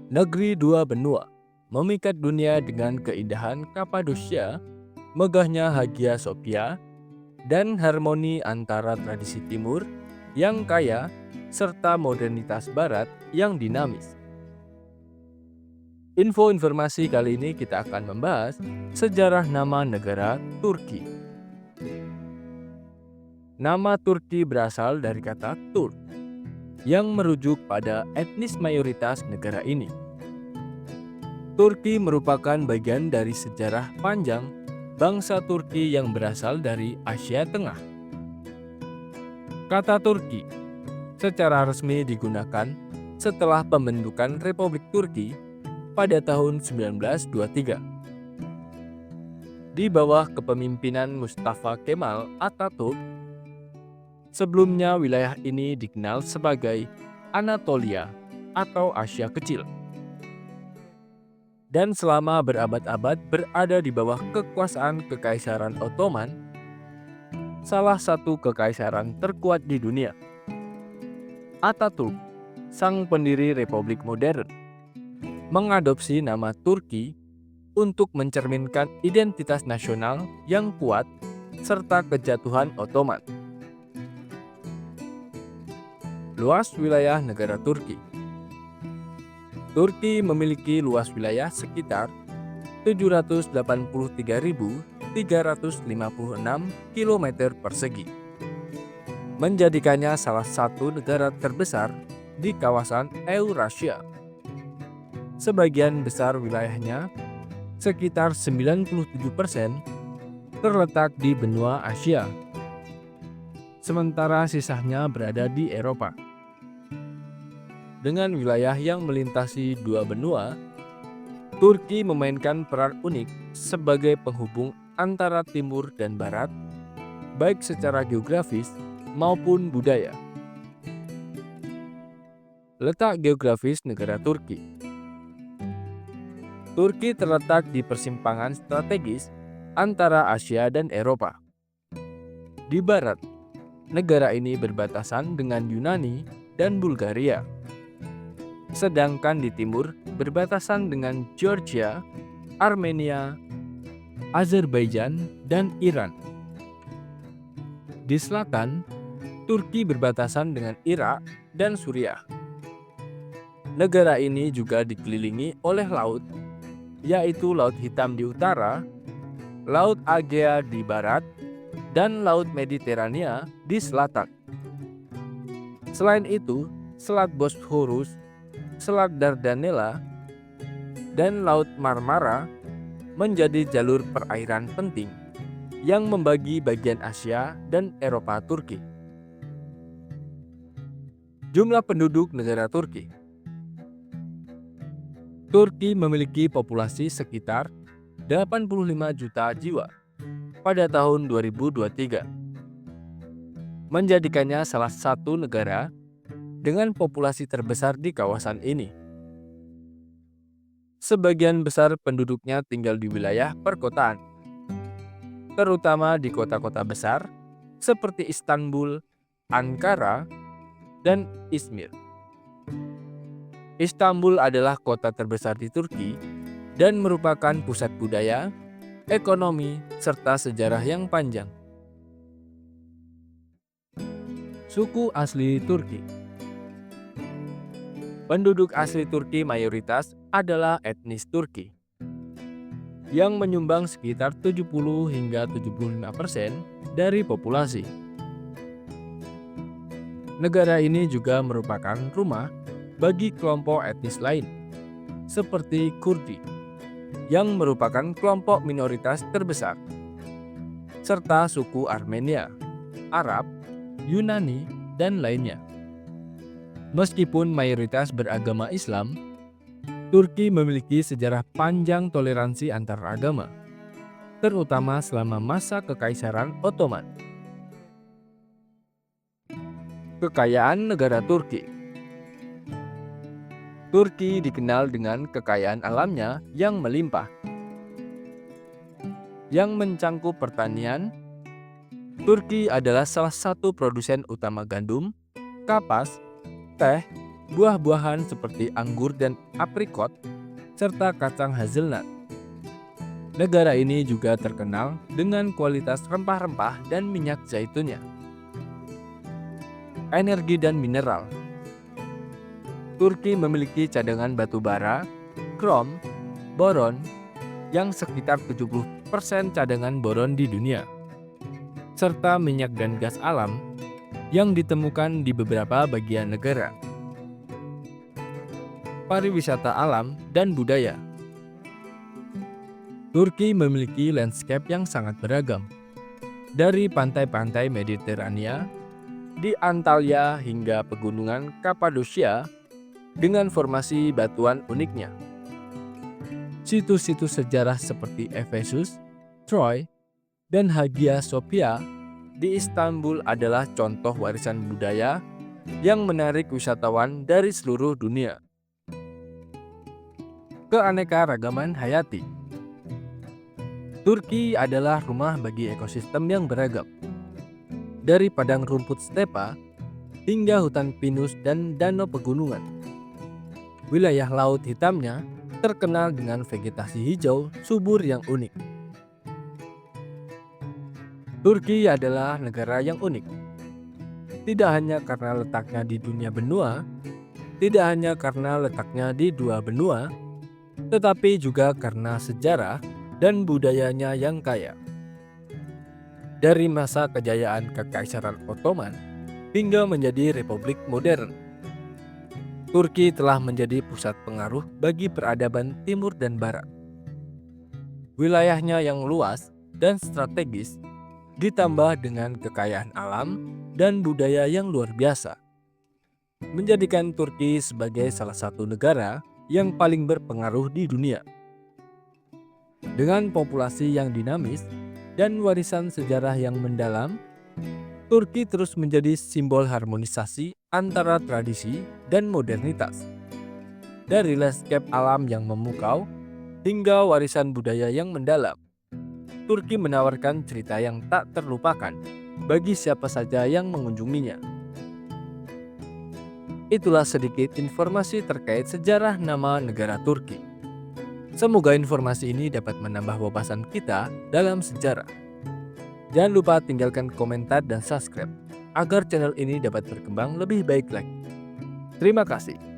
Negeri dua benua, memikat dunia dengan keindahan Kapadosia, megahnya Hagia Sophia, dan harmoni antara tradisi timur yang kaya serta modernitas barat yang dinamis. Informasi kali ini kita akan membahas sejarah nama negara Turki. Nama Turki berasal dari kata Turk, yang merujuk pada etnis mayoritas negara ini. Turki merupakan bagian dari sejarah panjang bangsa Turki yang berasal dari Asia Tengah. Kata Turki secara resmi digunakan setelah pembentukan Republik Turki pada tahun 1923. Di bawah kepemimpinan Mustafa Kemal Atatürk, sebelumnya wilayah ini dikenal sebagai Anatolia atau Asia Kecil. Dan selama berabad-abad berada di bawah kekuasaan Kekaisaran Ottoman, salah satu kekaisaran terkuat di dunia. Atatürk, sang pendiri Republik modern, mengadopsi nama Turki untuk mencerminkan identitas nasional yang kuat serta kejatuhan Ottoman. Luas wilayah negara Turki. Turki memiliki luas wilayah sekitar 783.356 km persegi, menjadikannya salah satu negara terbesar di kawasan Eurasia. Sebagian besar wilayahnya, sekitar 97%, terletak di benua Asia, sementara sisanya berada di Eropa. Dengan wilayah yang melintasi dua benua, Turki memainkan peran unik sebagai penghubung antara timur dan barat, baik secara geografis maupun budaya. Letak geografis negara Turki. Turki terletak di persimpangan strategis antara Asia dan Eropa. Di barat, negara ini berbatasan dengan Yunani dan Bulgaria. Sedangkan di timur berbatasan dengan Georgia, Armenia, Azerbaijan, dan Iran. Di selatan, Turki berbatasan dengan Irak dan Suriah. Negara ini juga dikelilingi oleh laut, yaitu Laut Hitam di utara, Laut Egea di barat, dan Laut Mediterania di selatan. Selain itu, Selat Bosporus, Selat Dardanella, dan Laut Marmara menjadi jalur perairan penting yang membagi bagian Asia dan Eropa Turki. Jumlah penduduk negara Turki. Turki memiliki populasi sekitar 85 juta jiwa pada tahun 2023, menjadikannya salah satu negara dengan populasi terbesar di kawasan ini. Sebagian besar penduduknya tinggal di wilayah perkotaan, terutama di kota-kota besar seperti Istanbul, Ankara, dan Izmir. Istanbul adalah kota terbesar di Turki dan merupakan pusat budaya, ekonomi, serta sejarah yang panjang. Suku asli Turki. Penduduk asli Turki mayoritas adalah etnis Turki, yang menyumbang sekitar 70 hingga 75% dari populasi. Negara ini juga merupakan rumah bagi kelompok etnis lain, seperti Kurdi, yang merupakan kelompok minoritas terbesar, serta suku Armenia, Arab, Yunani, dan lainnya. Meskipun mayoritas beragama Islam, Turki memiliki sejarah panjang toleransi antar agama, terutama selama masa Kekaisaran Ottoman. Kekayaan negara Turki. Turki dikenal dengan kekayaan alamnya yang melimpah, yang mencangkup pertanian. Turki adalah salah satu produsen utama gandum, kapas, teh, buah-buahan seperti anggur dan aprikot, serta kacang hazelnut. Negara ini juga terkenal dengan kualitas rempah-rempah dan minyak zaitunnya. Energi dan mineral. Turki memiliki cadangan batu bara, krom, boron, yang sekitar 70% cadangan boron di dunia, serta minyak dan gas alam yang ditemukan di beberapa bagian negara. Pariwisata alam dan budaya. Turki memiliki landscape yang sangat beragam, dari pantai-pantai Mediterania di Antalya hingga pegunungan Kapadosia dengan formasi batuan uniknya. Situs-situs sejarah seperti Efesus, Troy, dan Hagia Sophia di Istanbul adalah contoh warisan budaya yang menarik wisatawan dari seluruh dunia. Keanekaragaman hayati. Turki adalah rumah bagi ekosistem yang beragam. Dari padang rumput stepa hingga hutan pinus dan danau pegunungan. Wilayah Laut Hitamnya terkenal dengan vegetasi hijau subur yang unik. Turki adalah negara yang unik. Tidak hanya karena letaknya di dunia benua, tidak hanya karena letaknya di dua benua, tetapi juga karena sejarah dan budayanya yang kaya. Dari masa kejayaan Kekaisaran Ottoman hingga menjadi republik modern, Turki telah menjadi pusat pengaruh bagi peradaban timur dan barat. Wilayahnya yang luas dan strategis ditambah dengan kekayaan alam dan budaya yang luar biasa, menjadikan Turki sebagai salah satu negara yang paling berpengaruh di dunia. Dengan populasi yang dinamis dan warisan sejarah yang mendalam, Turki terus menjadi simbol harmonisasi antara tradisi dan modernitas. Dari landscape alam yang memukau hingga warisan budaya yang mendalam, Turki menawarkan cerita yang tak terlupakan bagi siapa saja yang mengunjunginya. Itulah sedikit informasi terkait sejarah nama negara Turki. Semoga informasi ini dapat menambah wawasan kita dalam sejarah. Jangan lupa tinggalkan komentar dan subscribe agar channel ini dapat berkembang lebih baik lagi. Terima kasih.